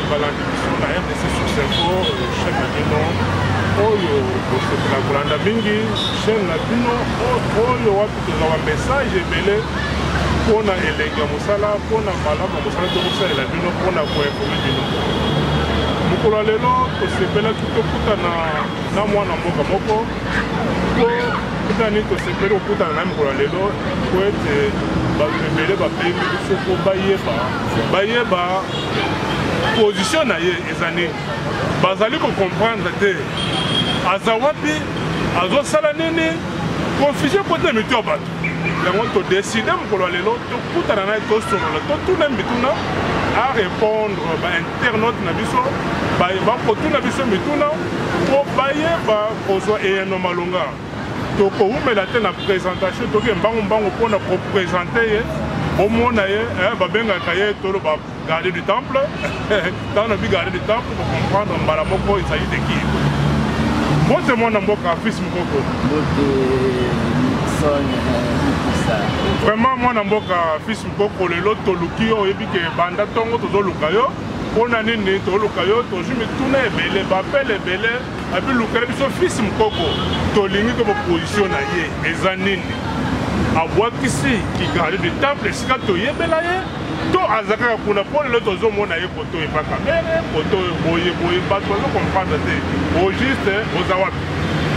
balandi biso na RDC Source Info chaîne na bino oyo bosepela kolanda mingi chaîne na bino oyo wapi tozwa bamessage ebele mpona elengi ya mosala mpona malamu ya mosala tokosalela bino mpona koinforme bino. Mokolo ya lelo tosepelaki tokutana na mwana mboka moko po kutani tosepeli kokutana na mokolo ya lelo po ete bato ebele bapemi biso po bayeba position na ye eza nini, bazali kocomprendre te aza wapi, azosala nini, confusion kote mitu ya bato. Yango todeside mokolo ya lelo tokutana na ye tosolola totuna mituna a répondre bainternaute na biso bakotuna biso mituna po bayeba kozwa eyano malonga. Tokoumela te na présentation toke mbango mpona koprésente ye omona ye babengaka ye tolo bagarde du temple ntango nabi garde du temple kocomprendre mbala moko ezali de ki mote mwana mboka fils mokoko vraiment mwana mboka fils mokoko lelo toluki yo oyebi ke banda ntongo tozoluka yo mpona nini toluka yo tozwi mituna ebele bapele ebele abi lukela biso fils mokoko tolingi ke baposition na ye eza nini abwakisi kigarde du temple esika toyebela ye to azakaka kuna mpo lelo tozomona ye koto epaka mere koto boye bato bazokomprendre te o juste oza wapi.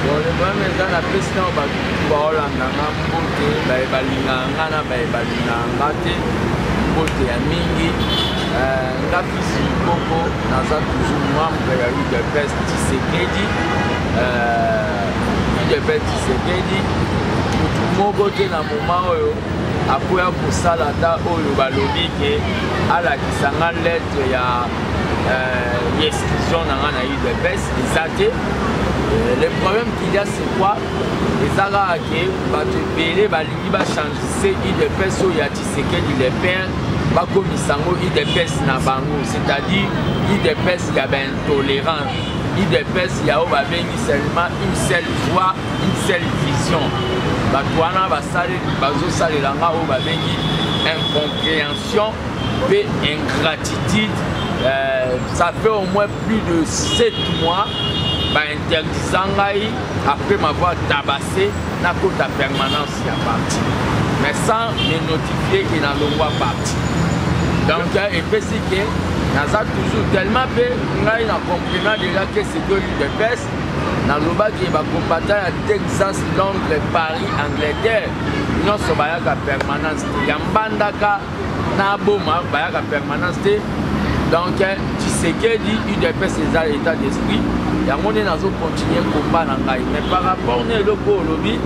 Le problème eza na pesi ntango bato baolandanga mbote balinganga na balinganga te mbote ya mingi nga fils mokoko naza toujours membre ya UDPS Tshisekedi mutu moko te na moma oyo akoya kosala ata oyo balobi ke alakisanga lettre ya exclusion na nga na UDPS eza te. Le problème qu'il y a c'est quoi? Les Arabes qui bateau balingi ba changer UDPS oyo ya Tshisekedi le père bakomisango UDPS na bango, c'est-à-dire UDPS ya intolérance, UDPS ya oyo babengi seulement une seule voix, une seule vision. Bato wana bazosalela nga oyo babengi incompréhension et ingratitude. Ça fait au moins plus de 7 mois interdisant après m'avoir tabassé na kota permanence ya parti mais sans me notifier qu'il n'a pas parti. Donc epesi ke naza toujours tellement peu ngai na comprenant déjà que c'est que l'UDPS nalobaki bacombattant ya Texas, Londres, Paris, Angleterre nyonso bayaka permanence te ya mbandaka na boma bayaka permanence te. Donc Tshisekedi UDPS eza l'état d'esprit yango nde nazokontinue komba na ngai mais par rapport na eloko olobi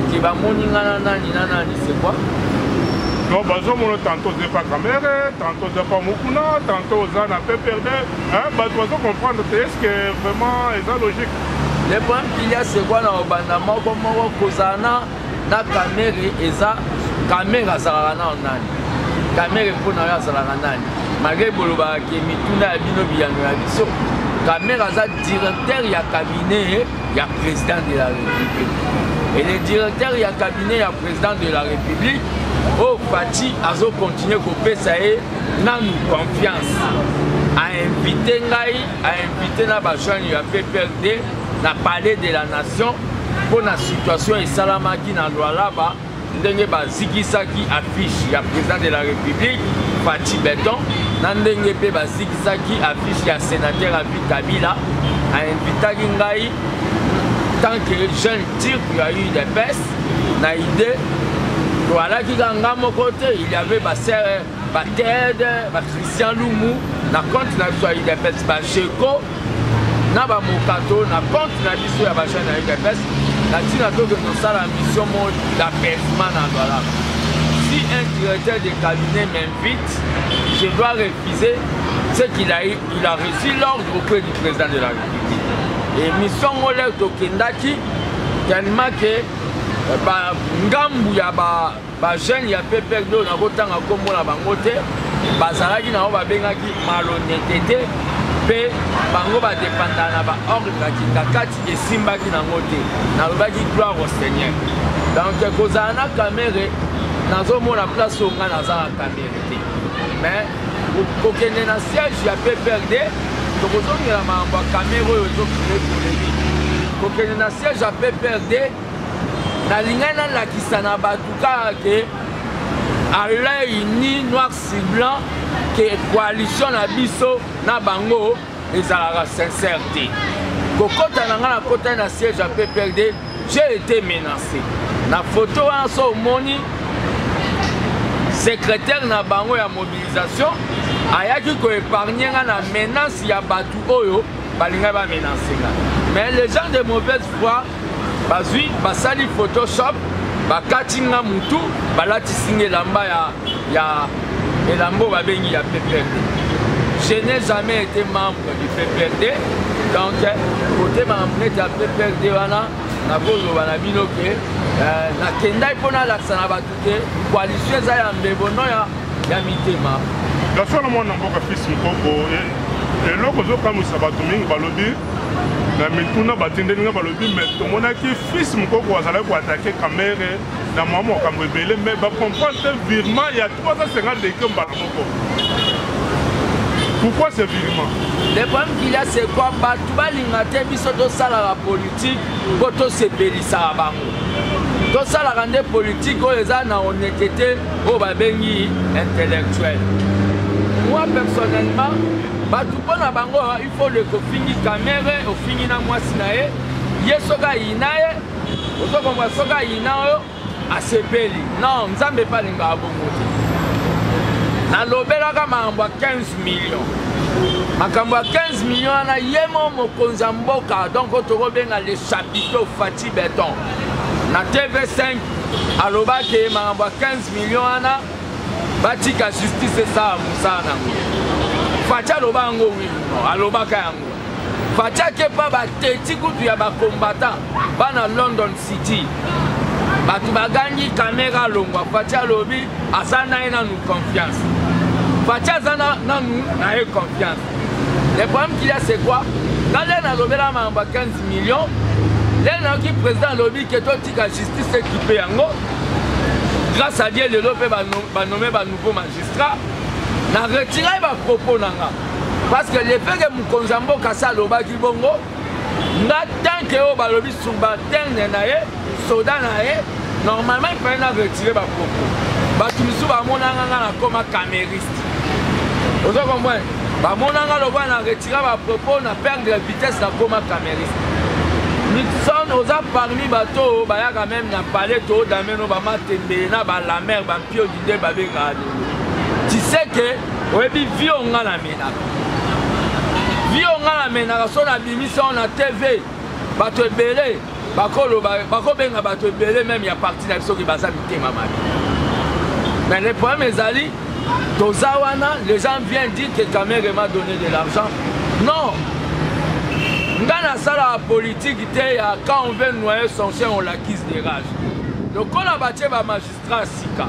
ke bamoni nga na nani c'est quoi? Non, bazomona tantôt oza pa camere, tantôt oza pa mokuna, tantôt oza na PPRD, bato bazocomprendre te est-ce que vraiment eza logique? Le problème qu'il y a c'est quoi na obanda moko kozala na camere eza camere azalaka na nani camere mpona yo azalaka nani malgré bolobaka ke mituna ya bino biyano ya biso camere aza directeur ya cabinet ya président de la République et le directeur ya cabinet ya président de la République o Fati azo continuer kopesa ye nanu confiance a invité ngai a invité na bajane ya PPRD na palais de la nation pour la situation esalamaki na Lualaba ndenge bazikisaki affiche ya président de la République Fati Beton na ndenge pe bazikisaki affiche ya sénateur Abi Kabila a invitaki ngai tant que jeune tir ya UDPS na idée voilà qui ganga mon côté il y avait Basser Bated Christian Lumu na compte na so UDPS Bacheko na ba mokato na compte na biso ya ba jeune UDPS na tina to que nous la mission d'apaisement na voilà. Si un directeur de cabinet m'invite, je dois refuser ce qu'il a reçu l'ordre auprès du président de la République. Et mission Molek Tokendaki, tellement que ngambu ya ba jeune ya PPRD na kotanga kombo na bango te, bazalaki na ba bengaki malhonnêteté pe bango ba dépendant na ba ordre kati esimbaki na ngote na lobaki gloire au Seigneur. Donc kozana caméra nazo mona place onga na za caméra te mais kokende na siège ya PPRD tokozongela makambo ya caméra oyo ezokile polémique kokende na siège ya PPRD nalingai nalakisa na bato kaka ke à l'œil ni noir sur blanc que coalition na biso na bango ezalaka sincère te kokota na nga na kota na siège ya PPRD j'ai été menacé na photo wana so omoni secrétaire na bango ya mobilisation ayaki koépargne nga na menace ya bato oyo balingai bamenace nga mais les gens de mauvaise foi bazwi basali photoshop bakati nga mutu balatisi nga elamba ya elamba babengi ya PPRD. Je n'ai jamais été membre du PPRD donc côté membre ya PPRD wana nakozoloba na bino ke nakendai mpo nalakisa na bato te coalition eza ya mbebono ya mitema gasona mwana mboka fils mokoko eloko ozokamwisa bato mingi balobi na mituna batindeli nga balobi me tomonaki fils mokoko azalaki koatake camere na mwa makambo ebele me bacomprendre te virement ya 350 deke mbala moko. Pourquoi ce virement? Le problème qu'il y a c'est quoi bato balingate biso tosalaka politique po tosepelisaka bango tosalaka nde politique oyo eza na honnêteté oyo babengi intellectuel. Moi personnellement bato mpo na bango il faut leko ofingi camere ofingi na mwasi na ye ye soki ayina ye ozokomba soki ayina oyo asepeli non nzambe epalingaka bongo te nalobelaka makambo ya 15 millions makambo ya 15 millions wana ye mo mokonzi ya mboka donc tokobenga le chapiteau Fati Beton na TV5 alobaki makambo ya 15 millions wana batika justice esala mosala nango Fati aloba yango wino alobaka yango Fati akepa bateti kutu ya bakombata bana London City bato bagangi kamera alongwa Fati alobi aza na ye nanu confiance Fati aza nanu na ye confiance. Le problème qu'il y a c'est quoi? Quand l'un a levé la main à 15 millions, l'un a qui président lobby que toi tu as justice équipée en gros. Grâce à Dieu, le lobby va nommer un nouveau magistrat. N'a retiré ma propos nanga. Parce que le fait que mon conjambo kasa loba qui bongo, n'a tant que au balobi subalterne nae, soda nae, normalement il faut retirer ma propos. Bah tu me souviens mon nanga comme camériste. Vous comprenez? Mon nanga na retirer ma propos, na perdre de vitesse na comme camériste. Nixon oza parmi bateau, baya quand même na palais to d'ameno ba matende na ba la mer ba pio d'idée ba benga. Tu sais que oyebi vio nga na mena. Vio nga na mena so na bimisa na TV bato ebele bakolo bako benga bato ebele même ya parti na biso ki baza mitema mabi. Mais le problème ezali Tozawana, les gens viennent dire que Kamere m'a donné de l'argent. Non. Dans la salle politique, quand on veut noyer son chien, on l'acquise des rages. Donc on a battu le magistrat Sika.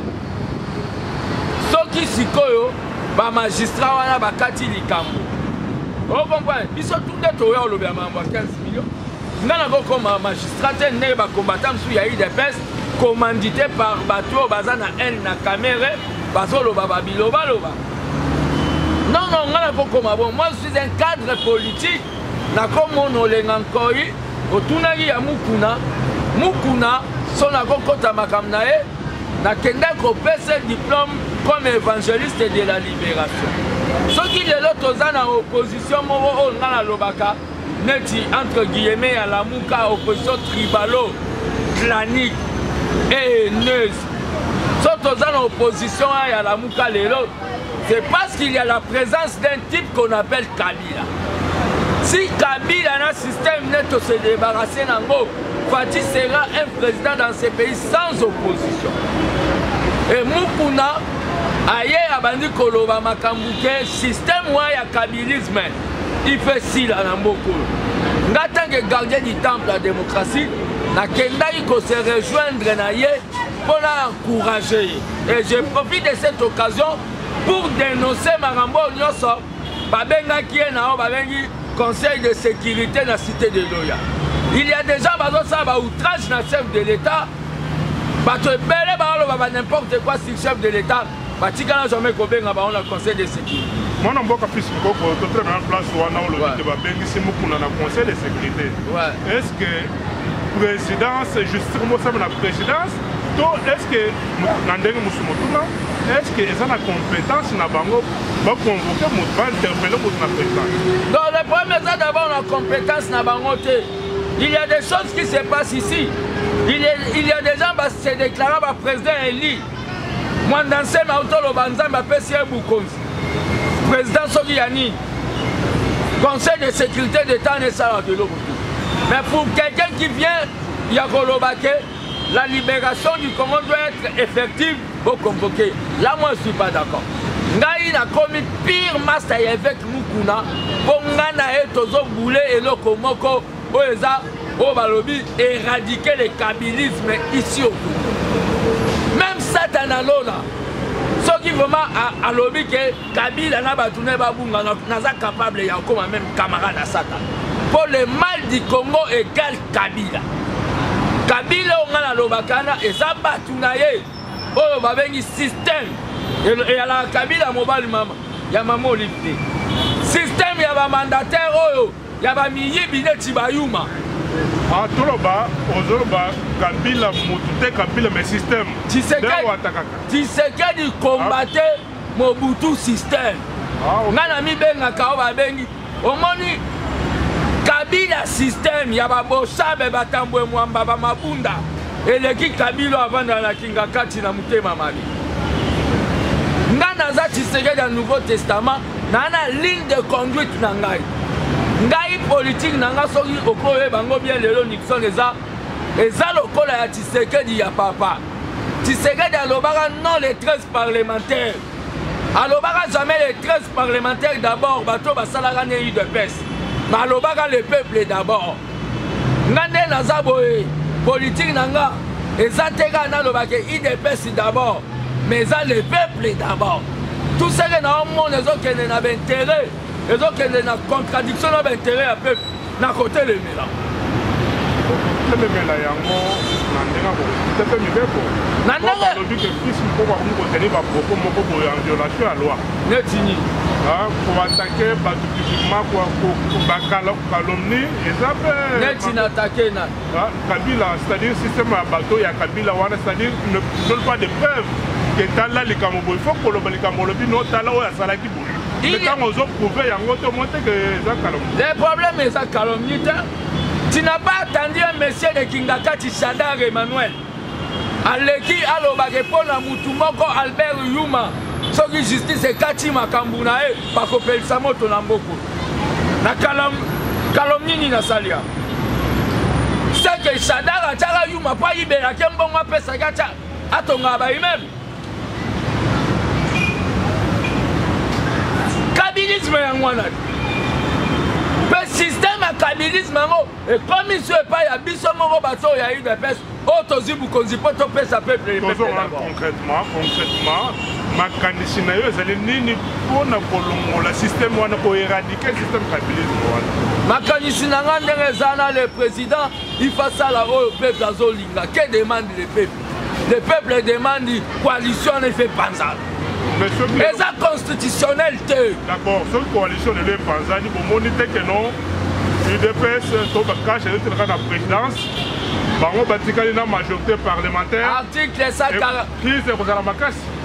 Ce qui Sikoyo, le magistrat wana bakati likambo. Vous comprenez? Ils sont tous les tours au 15 millions. Nous avons comme magistrat, nous avons combattant sous Yahi de Pest, commandité par bateau, bazan na haine na Kamere. Non, moi je suis un cadre politique. Mukuna, son akokota makamnae, na kenda kopese diplôme comme évangéliste de la libération. Ce qui est l'autre en opposition, on a lobaka, neti entre guillemets à la mouka, opposition tribalo, clanique et haineuse. Surtout dans l'opposition à la Mouka Lelo, c'est parce qu'il y a la présence d'un type qu'on appelle Kabila. Si Kabila a un système net de se débarrasser d'Ango, Fati sera un président dans ce pays sans opposition. Et Mukuna, aye abandi koloba makambuke, système où il y a kabilisme, il fait si là dans beaucoup. En tant que gardien du temple de la démocratie, na kenda il faut se rejoindre na ye pour l'encourager. Et je profite de cette occasion pour dénoncer Marambo Nyoso, Babenga qui est là, Babengi Conseil de sécurité de la cité de Loya. Il y a déjà un outrage dans le chef de l'État. N'importe quoi si le chef de l'État batikala jamais kobenga ba on a conseil de sécurité. Mwana mboka fils moko to très bien place wana o le ba bengisi mukuna na conseil de sécurité. Est-ce que présidence justice mo ça na présidence to est-ce que nandenge musumotuna est-ce que ils ont la compétence na bango ba convoquer mo ba interpeller mo na présidence. Donc le problème c'est d'abord la compétence na bango te. Il y a des choses qui se passent ici. Il y a des gens qui se déclarent par président élu. Moi, dans ce moment, le Banzan m'a fait sier Boukonzi. Président Sogiani. Conseil de sécurité d'État n'est pas de l'eau. Mais pour quelqu'un qui vient, il y a Kolobake, la libération du Congo doit être effective pour convoquer. Là, moi, je ne suis pas d'accord. Ngaï a commis pire master avec Mukuna. Pour Ngana et Tozo Boulé et le Komoko. Au Balobi, éradiquer le kabylisme ici au Congo. Même Satan Alona, ceux qui vraiment à lobby que Kabila n'a pas tourné Babunga, n'a pas capable de comme même camarade à Satan. Pour le mal du Congo égale Kabila. Kabila on a la lobakana et ça bat tunaye. Oh babengi système et à la Kabila mobile mama, ya maman olifté. Système ya ba mandataire oh. Yaba miyi bine tibayuma. Ah toloba, ozoloba Kabila mutute Kabila mais système. Tshisekedi combattre Mobutu système. Ngana mi benga kaoba bengi. Omoni Kabila système yaba bosabe batambwe mwamba ba mabunda. Eleki Kabila avant dans la kinga kati na mutema mali. Ngana za Tshisekedi dans Nouveau Testament, nana ligne de conduite na ngai. Ngai politique nanga soki okoye bango bien lelo Nixon eza lokola ya Tshisekedi ya papa. Tshisekedi alobaka non les 13 parlementaires. Alobaka jamais les 13 parlementaires d'abord bato basalaka ne UDPS. Mais alobaka le peuple d'abord. Ngande naza boye politique nanga eza teka na lobaka UDPS d'abord. Mais eza le peuple d'abord. Tout ce que na monde ezokende na intérêt. Et donc il y a une contradiction d'intérêt à peu na côté le méla. Le méla yango nandena ko mibeko. Nandena le but que fils pour avoir une contenir ba propos moko boya en violation à loi. Netini. Ah pour attaquer ba publiquement pour ba calomnie et ça peut Netini attaquer na. Ah Kabila c'est-à-dire système à bateau ya Kabila wana c'est-à-dire ne donne pas de preuves que tala les Kambo il faut que le Kambo no tala o ya salaki boye. Le problème est ça calomnie. Tu n'as pas attendu un monsieur de Kingakati Sadar Emmanuel. Aleki alobake pona mutumoko Albert Yuma. Soki justice et Kati Makambunae bakopel samoto na mboko. Na calomnie ni na salia. C'est que Sadar atara Yuma pa ibela kembonga pesa gacha atonga ba même. Kabilisme yangwana. Le système à kabilisme et comme il ne soit pas, il y a biso moko bato ya UDPS otozi bukonzi poto pesa peuple concrètement makanisi na yo ezali nini pona kolongola système wana ko éradiquer le système kabilisme wana. Makanisi na nga ndenge ezana le président il fait ça là au peuple azolinga que demande le peuple. Le peuple demande coalition ne fait panza. Mais ça constitutionnel. D'accord, cette coalition de l'Epanzani, pour moniter que non, l'UDPS, Tobakash et la présidence, Bango Batikali na majorité parlementaire. Article 148.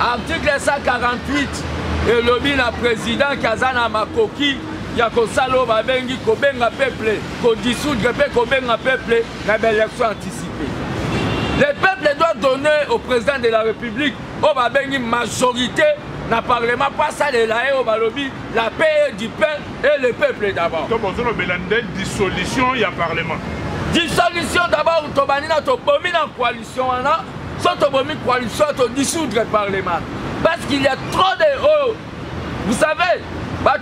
Article 148. Et lobby na président Kazana Makoki, Yakosalo Babengi, Kobenga peuple, Kodissoudre Kobenga peuple, la élection anticipée. Le peuple doit donner au président de la République une majorité dans le Parlement, pas ça de la au Balobi, la paix du pain et le peuple d'abord. Donc, on a dissolution, il y a Parlement. Dissolution d'abord, tu as une coalition, soit tu as une coalition, tu as dissoudre le Parlement. Parce qu'il y a trop de... Vous savez,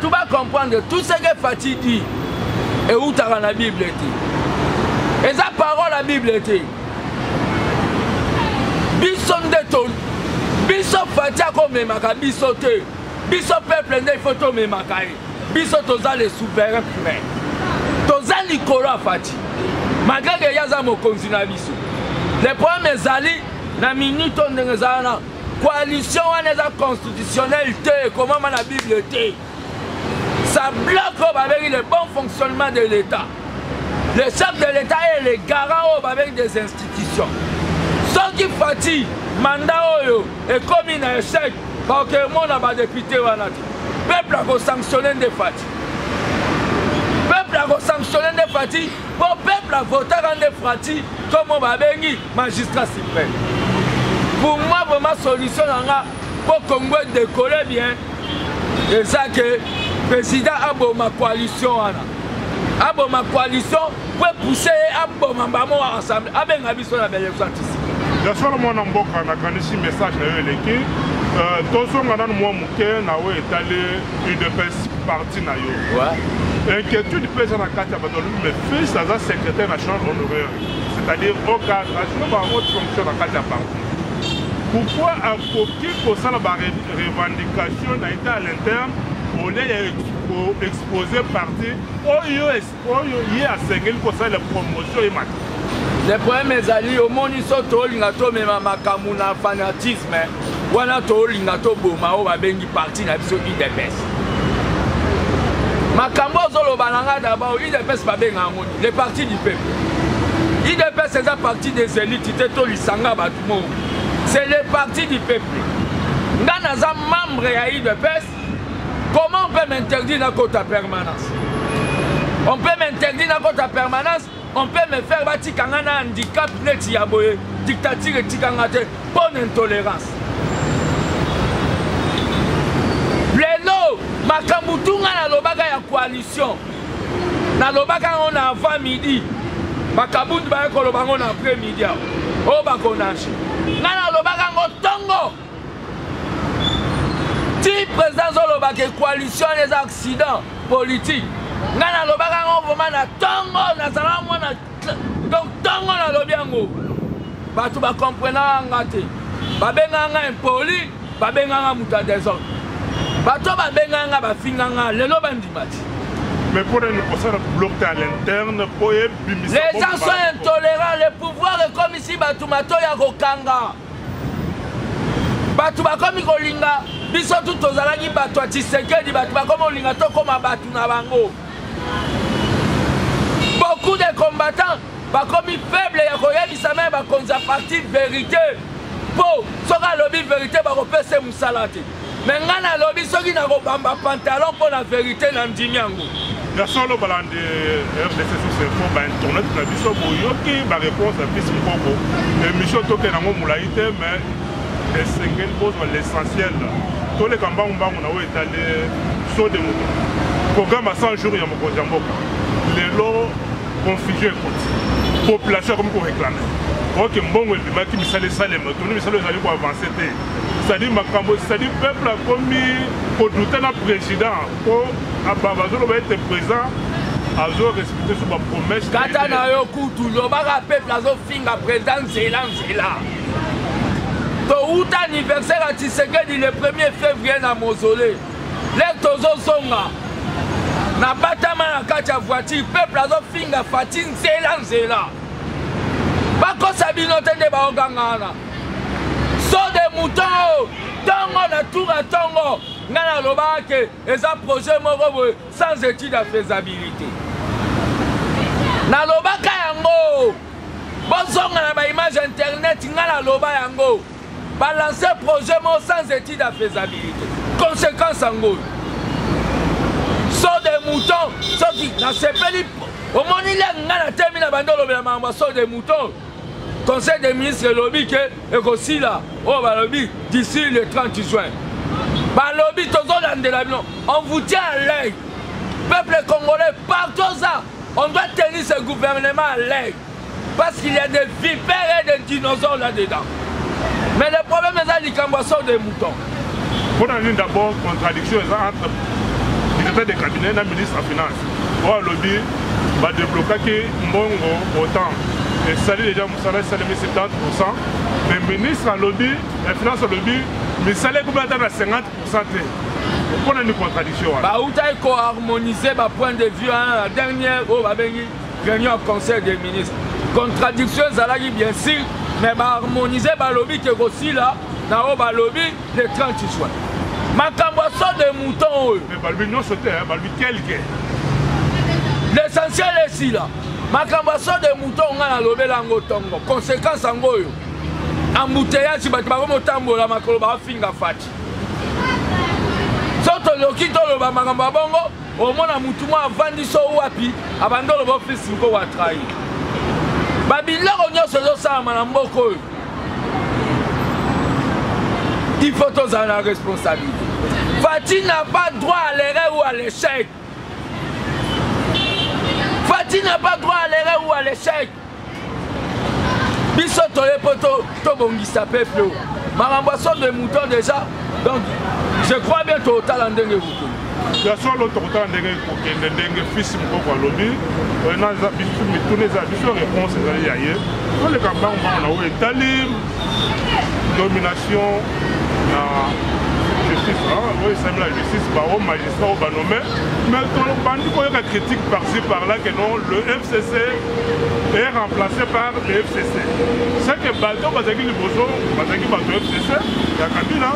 tu vas comprendre tout ce que Fatih dit et où tu as la Bible. Et sa parole, la Bible était. Bison de ton, bison fatia comme maka bisote, bison peuple ne photo me makai, bison toza les souverains humains, toza likolo fati, malgré que yaza mo konzina biso. Le problème zali na minute on ngezana, coalition wana eza constitutionnelle te komama na Bible te. Ça bloque avec le bon fonctionnement de l'État. Le chef de l'État est le garant avec des institutions. Ceux qui fatiguent mandat oyo et comme il y a un échec, parce que mon député peuple a sanctionné des fatigues. Peuple a sanctionné des fatigues. Pour peuple a voté dans des fatigues comme on va bénir magistrat suprême. Pour moi, vraiment solution pour Congo décoller bien. Et ça que le président a beau ma coalition ma coalition pour pousser à bon ensemble avec la vision de la belle je suis mon amboka na kanisi message na eleki tozonga nanu mwa moke na oyo etali UDPS parti na yo inquiétude mpe eza na kati ya bato mais fils aza secrétaire national honoraire c'est-à-dire au cadre assume bango fonction na kati ya parti pourquoi akoki kosala barevendication na été à l'interne au lieu ya exposer parti oyo ye asengeli kosala la promotion et mati. Le problème ezali omoni so tolinga tomema makambo na fanatisme wana tolinga toboma oyo babengi parti na biso UDPS. Makambo ozoloba nanga d'abord UDPS babenga yango le parti du peuple. UDPS eza parti des élites te tolisanga bato mo. C'est le parti du peuple. Nga naza membre ya UDPS. Comment on peut m'interdire dans la permanence? On peut m'interdire dans la permanence, on peut me faire bâtir un handicap, dictature et bonne intolérance. Lelo, Makamutunga na lobaga ya coalition. Na lobaga on a avant midi. Makabund ba ko lobaga on après midi. O ba ko nashi. Na lobaga ngo tongo. Si le président Zoloba que coalition des accidents politiques, nous avons vraiment na tongo na salamu na donc tongo na lobiango. Batu ba comprendre ngate. Ba benganga impoli, ba benganga muta désordre. Batu ba benganga ba finganga lelo bandimati. Mais pour nous passer bloquer à l'interne pour les gens sont intolérants, le pouvoir est comme ici batu matoya kokanga. Batu ba komi kolinga biso tout tozalaki bato Tshisekedi bato bakoma olinga tokoma bato na bango. Beaucoup de combattants bakomi faible ya koyebisa me bakonza parti vérité po soka lobi vérité bakopesa musala te mais nga na lobi soki na kobamba pantalon mpo na vérité na ndimi yango gasolo balande RDC sur info ba internet na biso boyoki ba réponse à fils Mboko émission toke nango mulai te mais l'essentiel. Tous les combats ont étalé sur des programmes à 100 jours, il y a un Mboka. Les lots configés, population comme qu'on réclame. Ok, Mbongo et Bimaki, mais ça les salés, mais tout le monde pour avancer. C'est-à-dire, c'est-à-dire, peuple a commis pour douter le président, pour Ababazolo va être présent. Azo respecter sur ma promesse. Katana Yokutu, le peuple a finga président, c'est là. Tout anniversaire à Tshisekedi le 1er février na mausolée. Les tozo songa. Na batama na kati ya voiture, peuple azo finga fatin zela. Bako sabino tende ba ogangana. So de mouton, tongo na tour à tongo. Ngana lobake, eza projet moko sans étude de faisabilité. Na lobaka yango. Bozonga na ba image internet ngana loba yango. Balancer projet sans étude de faisabilité. Conséquence en gros. Sort des moutons, sort qui n'a pas dit. Au moment où il a terminé la bande de sort des moutons. Conseil des ministres lobby que et aussi là, oh bah lobby d'ici le 30 juin. Bah lobby tout dans de l'avion. On vous tient à l'œil. Peuple congolais, partout ça, on doit tenir ce gouvernement à l'œil. Parce qu'il y a des vipères et des dinosaures là-dedans. Mais le problème est les camboissons des moutons. Pour nous d'abord, contradiction entre le directeur de cabinet et le ministre de la Finance. Pour le lobby, va débloquer Mbongo autant. Et salut les gens, Moussala, salut 70%. Mais le ministre de lobby, la finance lobby, mais salaire combien à 50%. Pourquoi une contradiction? Où il faut harmoniser le point de vue à la dernière réunion au Conseil des ministres. Contradiction, ça bien sûr. Mais harmoniser le lobby qui est aussi là, na o balobi le 30 juin. Makambo so de mouton. Mais balobi non sauté, balobi quelque. L'essentiel est ici là. Makambo so de mouton nga na lobela ngo tongo. Conséquence ngo yo. Embouteillage bato ba motambola makolo ba finga fati. Soto loki to loba makambo bongo, o mona mutu mo avandi so wapi, abandolo bo fils ngo wa trahi. Babiloko nyonso zo sama na mboko. Il faut tous en la responsabilité. Fati n'a pas droit à l'erreur ou à l'échec. Fati n'a pas droit à l'erreur ou à l'échec. Biso toye poto to bongisa peuple. Maramboisson de mouton déjà. Donc je crois bien que total en dengue vous. Ya so lo total en dengue ko kende dengue fils moko lobi. Na za biso mi tourner za biso réponse za yaye. Dans le campagne on a eu talim domination na justice, oui, c'est la justice, au magistrat, au nommé. Mais on a critique par-ci, par-là, que non, le FCC est remplacé par le FCC. C'est que Bato, Bazaki Liboso, Bazaki Bato FCC, il y a Kabila,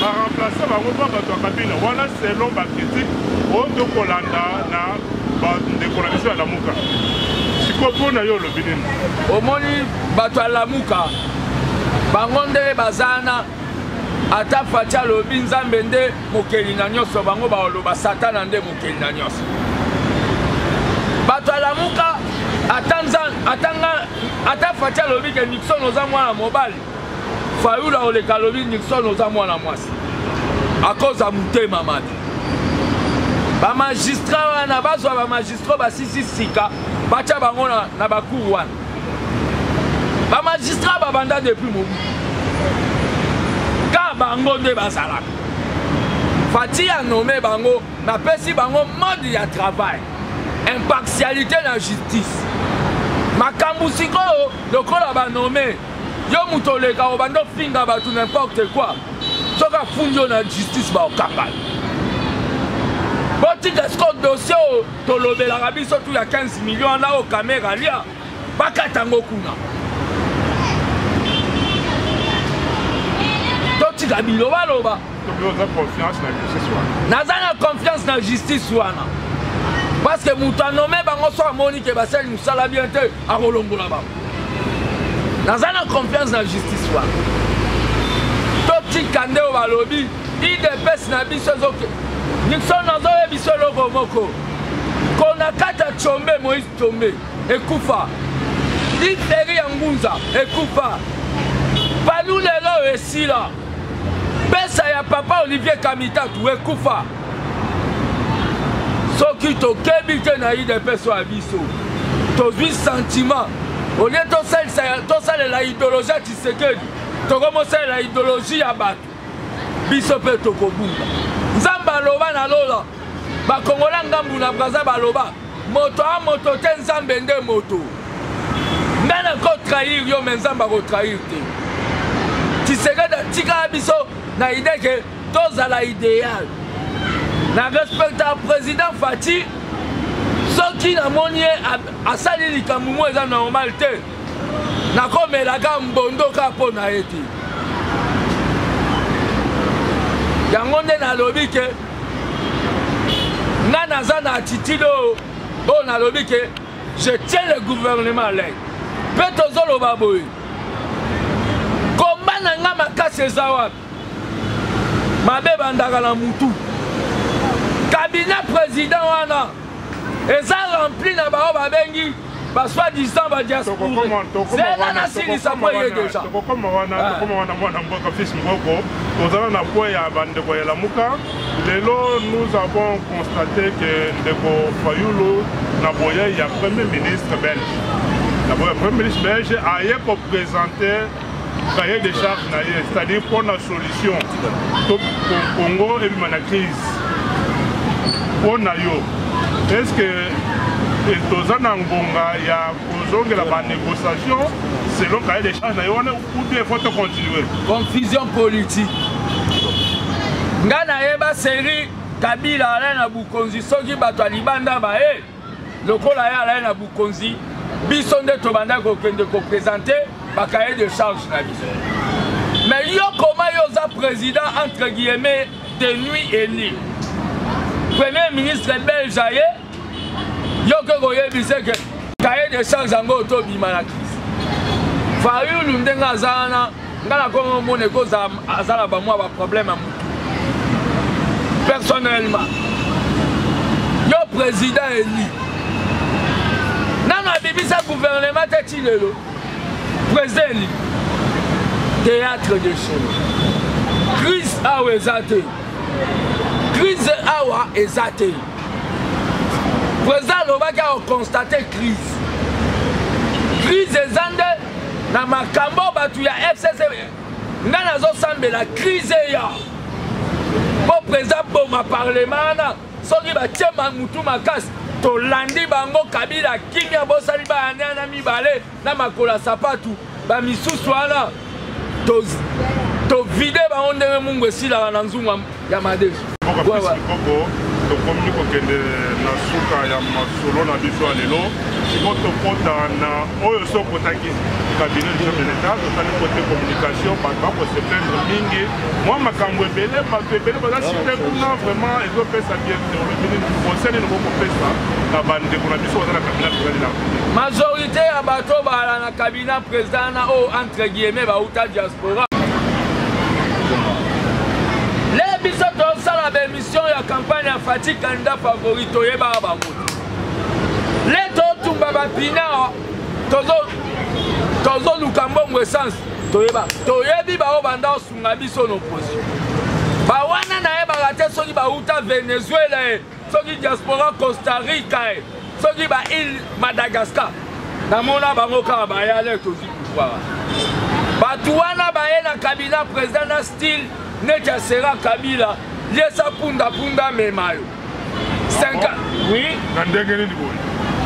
a remplacé par Bato Kabila. Voilà, selon ma critique, au Dokolanda, na décolonisation à la Mouka. Si quoi na yo le Bénin. Au moni Bato à la Mouka, Bangonde Bazana. Ata fatia lobi nzambe nde mokeli na nyonso bango baoloba satana nde mokeli na nyonso. Bato alamuka ata fatia lobi ke Nixon oza mwana mobali. Fayulu oleka lobi Nixon oza mwana mwasi. A cause ya mutema mabe. Ba magistrat wana bazwa ba magistrat basisi sika batia bango na bacour wana. Ba magistrat babanda depuis mobu. Bango de bazalaka. Fati a nommé bango, na pesi bango mode ya travail. Impartialité na justice. Makambu siko lokola ba nommé. Yo mutoleka obando finga ba tout n'importe quoi. Soka funjo na justice ba okanga. Boti gasko dossier to lobela rabiso tout ya 15 millions na o caméra lia. Bakatango kuna. Biloba loba. Nazana confiance dans la justice wana. Parce que muta nommé bango so amoni ke basel musala bien te a rolongola ba. Nazana confiance dans la justice wana. Toti kande o balobi, IDPS na biso zoke. Nixon nazo e biso loko moko. Kona kata chombe Moïse Chombe ekufa. Iferi ya ngunza ekufa. Palu lelo esila. Pesa ya papa Olivier Kamita tuwe kufa. Soki to kebite na IDPS wa biso. Tozwi sentiment. Au lieu to sale la idéologie Tshisekedi. To commencer la idéologie ya bato. Biso pe to kobunga. Nzamba loba na lola. Ba Kongola ngambu na Braza baloba. Moto a moto te nzambe nde moto. Ngana ko trahir yo mais nzamba ko trahir te. Tshisekedi tika biso na idée que tous à la idéal. Na respecte au président Fati, ceux qui n'a monié à sali likambumo est normalité. Na comme la gamme bondo kapo na eti. Yangonde na lobby que na zana attitude on a lobby que je tiens le gouvernement là. Peto zolo baboy. Comment na makase zawa. Mabe bandaka na mutu. Cabinet président wana. Eza rempli na bao babengi. Ba soi-disant ba diaspora. Zela na sili sa moye déjà. Tokoma wana mwana mboka fils moko. Ozala na kwa ya bandeko ya lamuka. Lelo nous avons constaté que Ndeko Fayulu na boya ya premier ministre belge. La boya premier ministre belge a yé pour présenter cahier de charges, c'est-à-dire pour la solution pour Congo et la crise. Pour Nayo, est-ce que il y a la négociation selon le cahier de charges ou bien il faut continuer? Confusion politique. Ngana yeba série Kabila ala na Bukonzi soki bato alibanda ba lokola ya ala na Bukonzi biso nde tobanda ko kende ko présenter ba cahier de charges na biso. Mais yo comment yo za président entre guillemets de nuit et nuit. Premier ministre belge aye yo que koyebise que cahier de charge ngo to bima na crise. Fayulu ndenga azana ngala ko mone ko za azala ba moi ba problème à personnellement. Yo président élu. Nana bibisa gouvernement tetilelo. Président élu. Théâtre de show. Crise awa ezate. Crise awa ezate. Président lobaki a constaté crise. Crise ezande na makambo batu ya FCC. Ngana zo sambela crise ya. Po président boma parlement na soki ba tiema mutu makasi to landi bango Kabila kimia bosali ba anana mibale na makola sapatu ba misusu wana to vide ba onde mungu esila na nzunga ya madesu. To communique kokende na suka ya masolo na biso alelo sikoto kota na oyo sokotaki cabinet du chef de l'État totali côté communication bako se plaindre mingi moi makambo ebele bato ebele baza cité kuna vraiment ezopesa bien conseil no kopesa na bandeko na biso baza na cabinet président majorité ya bato bala na cabinet président na o entre guillemets ba uta diaspora les biso to sala ba émission ya campagne ya Fati candidat favorite yeba ba mutu les to tumba ba pina tozo lukambo essence toyeba toyebi ba obanda osunga biso no position ba wana na yeba rate soki ba uta Venezuela soki diaspora Costa Rica soki ba île Madagascar na mona bango ka ba yale tozi pouvoir ba tuwana ba na cabinet président na style Netia sera Kabila, liesa punda memayo. 5 ans. Oui.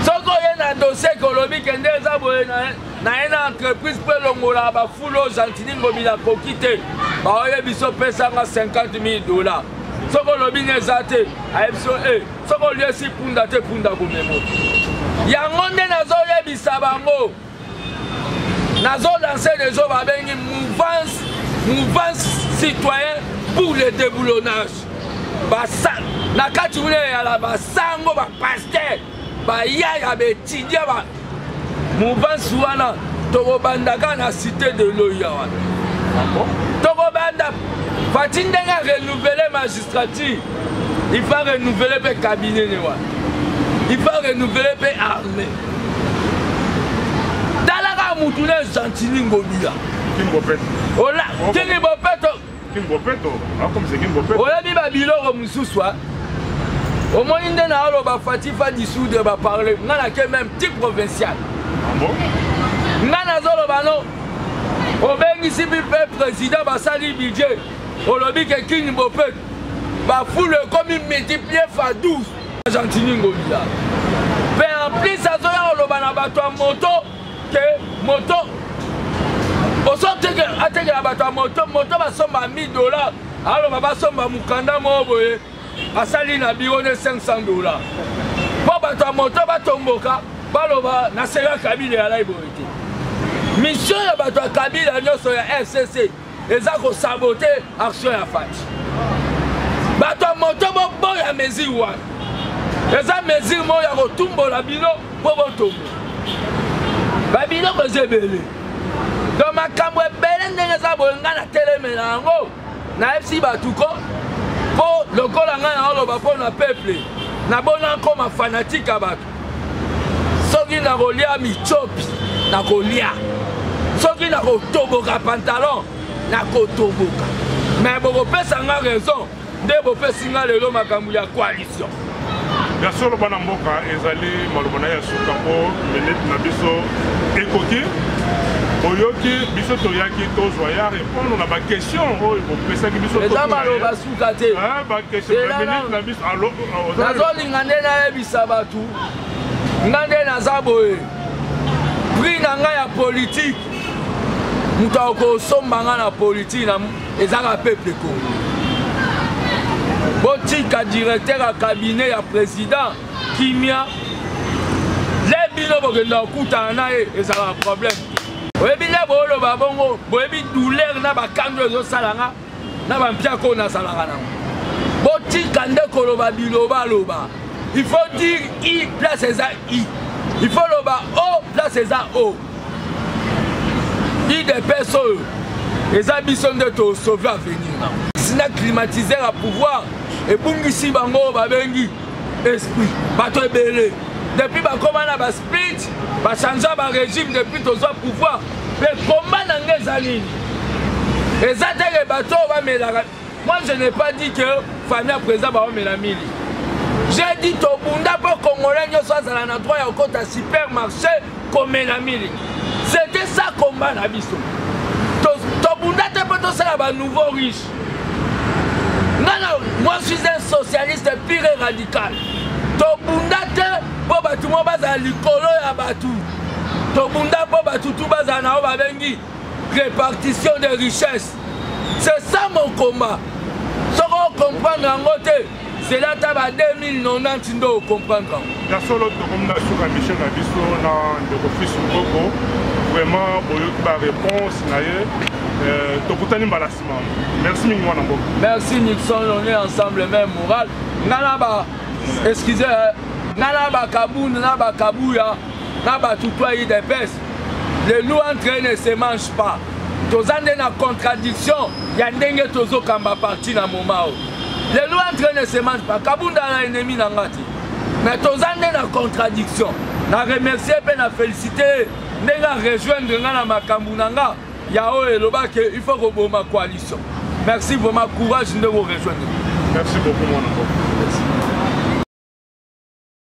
Soko yena dossier kolobi kende za boye na ena entreprise pe longola ba fulo gentini ngobila kokite. Ba oye biso pesa nga $50,000. Soko lobi nezate AFSO soko liesi punda ko memo. Yango nde nazo yebisa bango. Nazo lancer des jours ba bengi mouvance citoyen pour le déboulonnage. Basa na kati ule ya la basango ba pasteur ba yaya betidia ba mouvance wana toko bandaka na cité de Loya wana. Toko banda Fati ndenga renouveler magistrature. Il faut renouveler le cabinet ne wana. Il faut renouveler le armée. Dalaka mutune gentili ngobila. Ola, Kingi Bopeto. Comme c'est Kingi Bopeto. Ola bi ba biloko mususwa. Au moins inde na alo ba Fati fa dissoudre ba parler. Ngana ke même type provincial. Bon. Ngana zolo bano. Obengi si bi président ba sali budget. Olobi ke Kingi Bopeto. Ba foule comme multiplier fois 12. Gentili ngobila. Mais en plus ça zoya oloba na bato moto que moto osote que ateke la bato moto ba somba $1,000 alors ba somba mukanda moboye asali na biro ne $500 po bato moto ba tomboka baloba na sera Kabila ya laiboité mission ya bato Kabila nyoso ya FCC eza ko saboter action ya Fati bato moto bo ya mesure wana eza mesure mo ya ko tumbola bino po botombo ba bino ko zebele. Donc ma cambo ebele ndenge za boyenga na telemela yango na FC batuko po lokola nga na oloba po na peuple na bona koma fanatique abatu soki na kolia michopi na kolia soki na kotoboka pantalon na kotoboka mais bokopesa nga raison nde bopesi nga lelo makambo ya coalition. Bien sûr, le Banamboka ezali malobana ya suka po minute na biso ekoki oyoki biso toyaki tozwa ya répondre na ba question oyo bopesa ki biso eza maloba suka te ba question minute na biso allo nazolinga nde nayebisa batu nga nde naza boye prix na ngai ya politique moto akosomba nga na politique ezaka peuple congo botika directeur ya cabinet ya président Kimia les bino bokenda okutana na ye ezala problème Oyebi boloba bongo, boyebi douleur na bakando ezosalanga na bampiako na salanga nango. Botika nde koloba biloba loba. Il faut dire I place eza I. Il faut loba O place eza O. I de personnes. Eza biso nde to sauver avenir. Sina climatiseur à pouvoir et bungisi bango babengi esprit. Bato ebele. Depuis bakoma na ba split, ba changer ba régime depuis tozo pouvoir. Mais combat nanga ezali. Eza te bato ba melaka. Moi je n'ai pas dit que famille à présent ba melamili. J'ai dit to bunda po congolais nyo soit à la droit ya kota supermarché comme melamili. C'était ça combat na biso. To bunda te po to sala ba nouveau riche. Non, moi je suis un socialiste pire et radical. To bunda te po batu mo baza likolo ya batu. To bunda po batu tu baza na o babengi répartition des richesses. C'est ça mon combat. Ce qu'on comprend en côté, c'est là que 2090 nous comprendre. Garçon, comme sur Michel Nabiso, dans le fils Mboko, vraiment, pour la réponse, merci Mboko. Merci Nixon, on est ensemble même moral. Nalaba, excusez, Nalaba Kabou, Nalaba Kabouya, Nalaba Toutoyi des Pes. Les loups entre ne se mangent pas. Tous en a contradiction, il y a des tozo kamba parti dans mon moment. Les loups entre ne se mangent pas. Kabunda a ennemi n'angati. Mais tous en a contradiction. Na remercier et na féliciter. N'enga rejoindre na makambunanga. Yao et loba que il faut que ma coalition. Merci pour ma courage de vous rejoindre. Merci beaucoup mon ami.